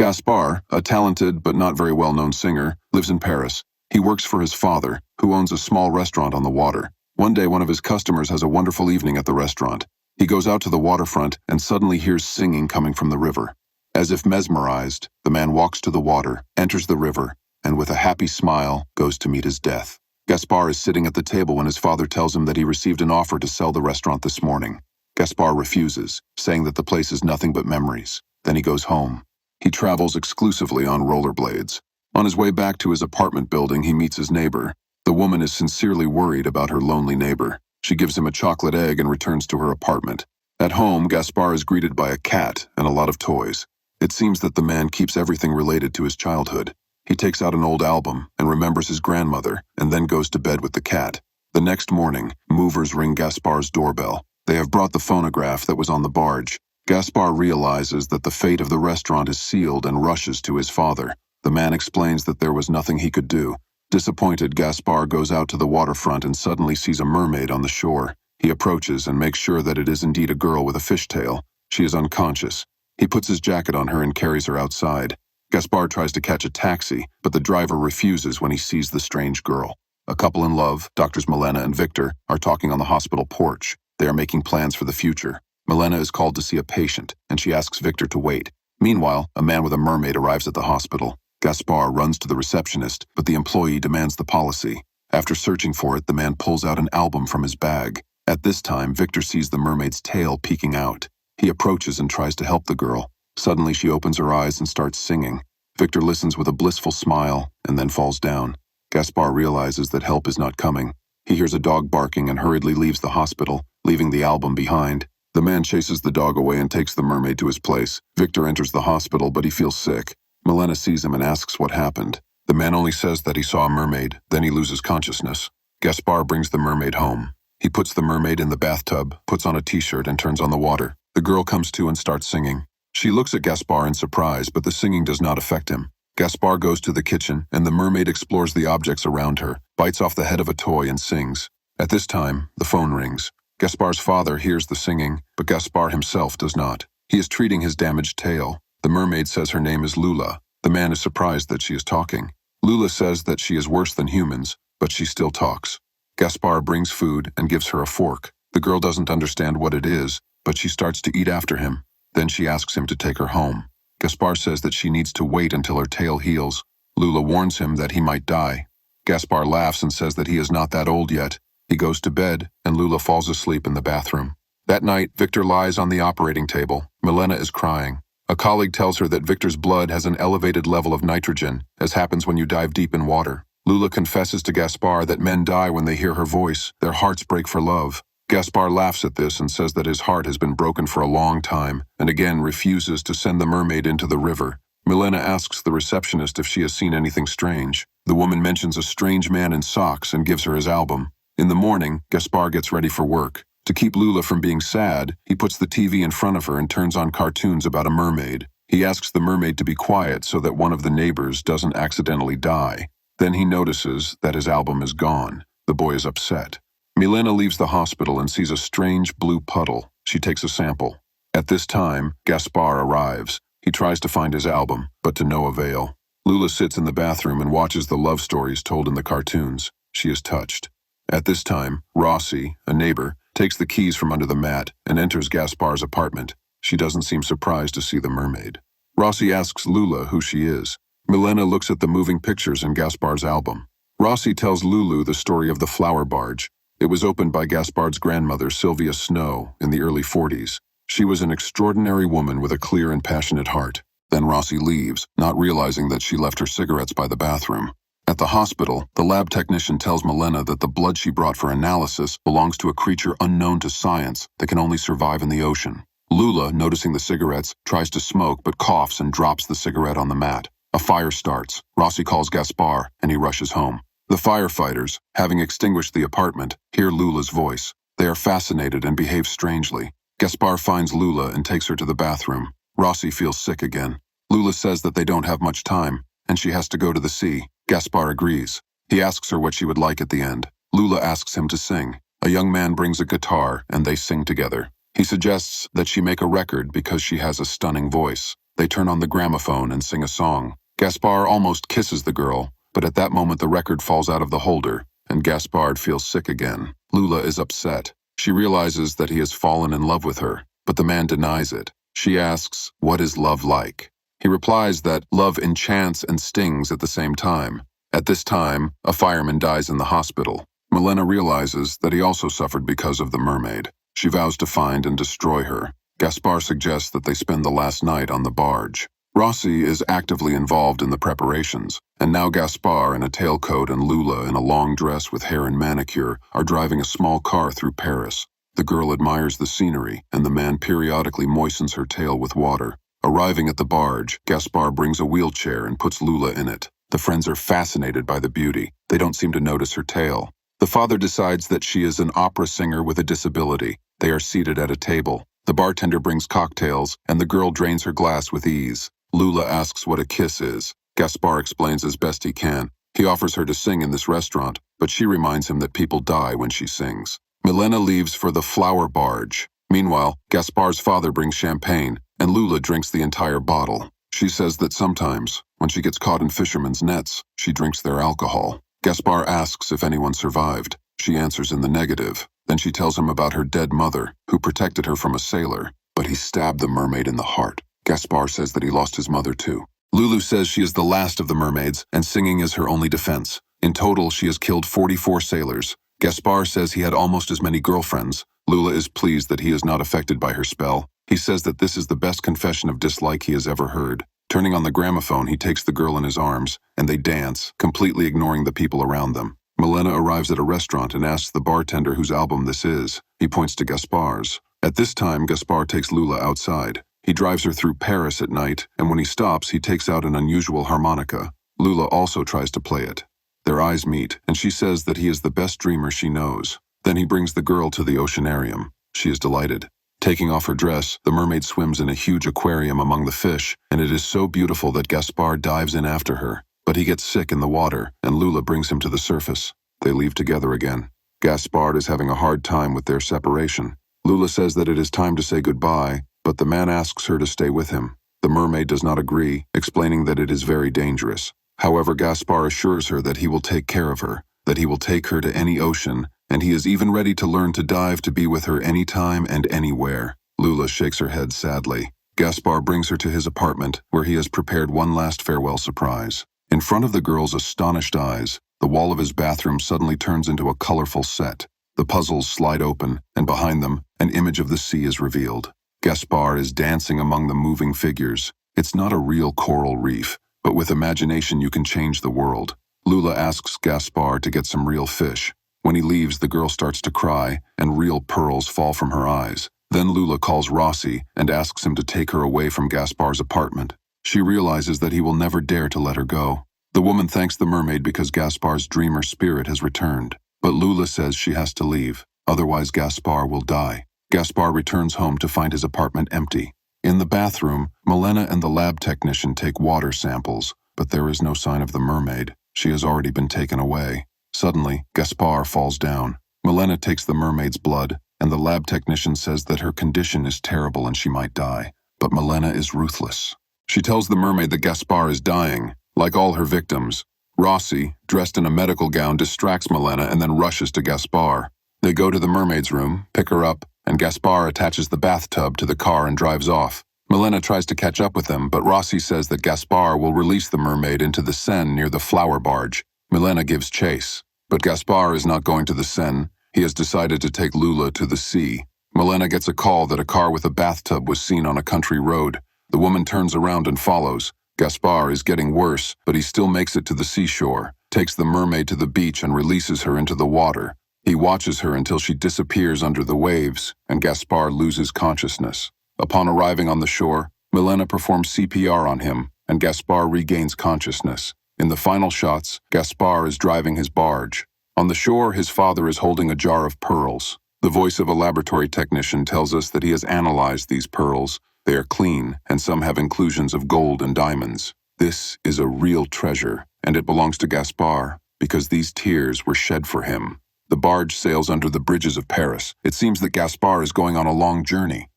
Gaspard, a talented but not very well-known singer, lives in Paris. He works for his father, who owns a small restaurant on the water. One day, one of his customers has a wonderful evening at the restaurant. He goes out to the waterfront and suddenly hears singing coming from the river. As if mesmerized, the man walks to the water, enters the river, and with a happy smile, goes to meet his death. Gaspard is sitting at the table when his father tells him that he received an offer to sell the restaurant this morning. Gaspard refuses, saying that the place is nothing but memories. Then he goes home. He travels exclusively on rollerblades. On his way back to his apartment building, he meets his neighbor. The woman is sincerely worried about her lonely neighbor. She gives him a chocolate egg and returns to her apartment. At home, Gaspard is greeted by a cat and a lot of toys. It seems that the man keeps everything related to his childhood. He takes out an old album and remembers his grandmother, and then goes to bed with the cat. The next morning, movers ring Gaspard's doorbell. They have brought the phonograph that was on the barge. Gaspard realizes that the fate of the restaurant is sealed and rushes to his father. The man explains that there was nothing he could do. Disappointed, Gaspard goes out to the waterfront and suddenly sees a mermaid on the shore. He approaches and makes sure that it is indeed a girl with a fishtail. She is unconscious. He puts his jacket on her and carries her outside. Gaspard tries to catch a taxi, but the driver refuses when he sees the strange girl. A couple in love, Doctors Milena and Victor, are talking on the hospital porch. They are making plans for the future. Milena is called to see a patient, and she asks Victor to wait. Meanwhile, a man with a mermaid arrives at the hospital. Gaspard runs to the receptionist, but the employee demands the policy. After searching for it, the man pulls out an album from his bag. At this time, Victor sees the mermaid's tail peeking out. He approaches and tries to help the girl. Suddenly, she opens her eyes and starts singing. Victor listens with a blissful smile and then falls down. Gaspard realizes that help is not coming. He hears a dog barking and hurriedly leaves the hospital, leaving the album behind. The man chases the dog away and takes the mermaid to his place. Victor enters the hospital, but he feels sick. Milena sees him and asks what happened. The man only says that he saw a mermaid, then he loses consciousness. Gaspard brings the mermaid home. He puts the mermaid in the bathtub, puts on a t-shirt, and turns on the water. The girl comes to and starts singing. She looks at Gaspard in surprise, but the singing does not affect him. Gaspard goes to the kitchen, and the mermaid explores the objects around her, bites off the head of a toy, and sings. At this time, the phone rings. Gaspard's father hears the singing, but Gaspard himself does not. He is treating his damaged tail. The mermaid says her name is Lula. The man is surprised that she is talking. Lula says that she is worse than humans, but she still talks. Gaspard brings food and gives her a fork. The girl doesn't understand what it is, but she starts to eat after him. Then she asks him to take her home. Gaspard says that she needs to wait until her tail heals. Lula warns him that he might die. Gaspard laughs and says that he is not that old yet. He goes to bed, and Lula falls asleep in the bathroom. That night, Victor lies on the operating table. Milena is crying. A colleague tells her that Victor's blood has an elevated level of nitrogen, as happens when you dive deep in water. Lula confesses to Gaspard that men die when they hear her voice. Their hearts break for love. Gaspard laughs at this and says that his heart has been broken for a long time, and again refuses to send the mermaid into the river. Milena asks the receptionist if she has seen anything strange. The woman mentions a strange man in socks and gives her his album. In the morning, Gaspard gets ready for work. To keep Lula from being sad, he puts the TV in front of her and turns on cartoons about a mermaid. He asks the mermaid to be quiet so that one of the neighbors doesn't accidentally die. Then he notices that his album is gone. The boy is upset. Milena leaves the hospital and sees a strange blue puddle. She takes a sample. At this time, Gaspard arrives. He tries to find his album, but to no avail. Lula sits in the bathroom and watches the love stories told in the cartoons. She is touched. At this time, Rossi, a neighbor, takes the keys from under the mat and enters Gaspard's apartment. She doesn't seem surprised to see the mermaid. Rossi asks Lula who she is. Milena looks at the moving pictures in Gaspard's album. Rossi tells Lulu the story of the flower barge. It was opened by Gaspard's grandmother, Sylvia Snow, in the early 40s. She was an extraordinary woman with a clear and passionate heart. Then Rossi leaves, not realizing that she left her cigarettes by the bathroom. At the hospital, the lab technician tells Milena that the blood she brought for analysis belongs to a creature unknown to science that can only survive in the ocean. Lula, noticing the cigarettes, tries to smoke but coughs and drops the cigarette on the mat. A fire starts. Rossi calls Gaspard, and he rushes home. The firefighters, having extinguished the apartment, hear Lula's voice. They are fascinated and behave strangely. Gaspard finds Lula and takes her to the bathroom. Rossi feels sick again. Lula says that they don't have much time, and she has to go to the sea. Gaspard agrees. He asks her what she would like at the end. Lula asks him to sing. A young man brings a guitar, and they sing together. He suggests that she make a record because she has a stunning voice. They turn on the gramophone and sing a song. Gaspard almost kisses the girl, but at that moment the record falls out of the holder, and Gaspard feels sick again. Lula is upset. She realizes that he has fallen in love with her, but the man denies it. She asks, "What is love like?" He replies that love enchants and stings at the same time. At this time, a fireman dies in the hospital. Milena realizes that he also suffered because of the mermaid. She vows to find and destroy her. Gaspard suggests that they spend the last night on the barge. Rossi is actively involved in the preparations, and now Gaspard in a tailcoat and Lula in a long dress with hair and manicure are driving a small car through Paris. The girl admires the scenery, and the man periodically moistens her tail with water. Arriving at the barge, Gaspard brings a wheelchair and puts Lula in it. The friends are fascinated by the beauty. They don't seem to notice her tail. The father decides that she is an opera singer with a disability. They are seated at a table. The bartender brings cocktails, and the girl drains her glass with ease. Lula asks what a kiss is. Gaspard explains as best he can. He offers her to sing in this restaurant, but she reminds him that people die when she sings. Milena leaves for the flower barge. Meanwhile, Gaspard's father brings champagne, and Lula drinks the entire bottle. She says that sometimes, when she gets caught in fishermen's nets, she drinks their alcohol. Gaspard asks if anyone survived. She answers in the negative. Then she tells him about her dead mother, who protected her from a sailor, but he stabbed the mermaid in the heart. Gaspard says that he lost his mother too. Lulu says she is the last of the mermaids, and singing is her only defense. In total, she has killed 44 sailors. Gaspard says he had almost as many girlfriends. Lula is pleased that he is not affected by her spell. He says that this is the best confession of dislike he has ever heard. Turning on the gramophone, he takes the girl in his arms, and they dance, completely ignoring the people around them. Milena arrives at a restaurant and asks the bartender whose album this is. He points to Gaspard's. At this time, Gaspard takes Lula outside. He drives her through Paris at night, and when he stops, he takes out an unusual harmonica. Lula also tries to play it. Their eyes meet, and she says that he is the best dreamer she knows. Then he brings the girl to the oceanarium. She is delighted. Taking off her dress, the mermaid swims in a huge aquarium among the fish, and it is so beautiful that Gaspard dives in after her. But he gets sick in the water, and Lula brings him to the surface. They leave together again. Gaspard is having a hard time with their separation. Lula says that it is time to say goodbye, but the man asks her to stay with him. The mermaid does not agree, explaining that it is very dangerous. However, Gaspard assures her that he will take care of her, that he will take her to any ocean, and he is even ready to learn to dive to be with her anytime and anywhere. Lula shakes her head sadly. Gaspard brings her to his apartment, where he has prepared one last farewell surprise. In front of the girl's astonished eyes, the wall of his bathroom suddenly turns into a colorful set. The puzzles slide open, and behind them, an image of the sea is revealed. Gaspard is dancing among the moving figures. It's not a real coral reef, but with imagination you can change the world. Lula asks Gaspard to get some real fish. When he leaves, the girl starts to cry, and real pearls fall from her eyes. Then Lula calls Rossi and asks him to take her away from Gaspard's apartment. She realizes that he will never dare to let her go. The woman thanks the mermaid because Gaspard's dreamer spirit has returned. But Lula says she has to leave, otherwise Gaspard will die. Gaspard returns home to find his apartment empty. In the bathroom, Milena and the lab technician take water samples, but there is no sign of the mermaid. She has already been taken away. Suddenly, Gaspard falls down. Milena takes the mermaid's blood, and the lab technician says that her condition is terrible and she might die. But Milena is ruthless. She tells the mermaid that Gaspard is dying, like all her victims. Rossi, dressed in a medical gown, distracts Milena and then rushes to Gaspard. They go to the mermaid's room, pick her up, and Gaspard attaches the bathtub to the car and drives off. Milena tries to catch up with them, but Rossi says that Gaspard will release the mermaid into the Seine near the flower barge. Milena gives chase, but Gaspard is not going to the Seine. He has decided to take Lula to the sea. Milena gets a call that a car with a bathtub was seen on a country road. The woman turns around and follows. Gaspard is getting worse, but he still makes it to the seashore, takes the mermaid to the beach and releases her into the water. He watches her until she disappears under the waves, and Gaspard loses consciousness. Upon arriving on the shore, Milena performs CPR on him, and Gaspard regains consciousness. In the final shots, Gaspard is driving his barge. On the shore, his father is holding a jar of pearls. The voice of a laboratory technician tells us that he has analyzed these pearls. They are clean, and some have inclusions of gold and diamonds. This is a real treasure, and it belongs to Gaspard, because these tears were shed for him. The barge sails under the bridges of Paris. It seems that Gaspard is going on a long journey.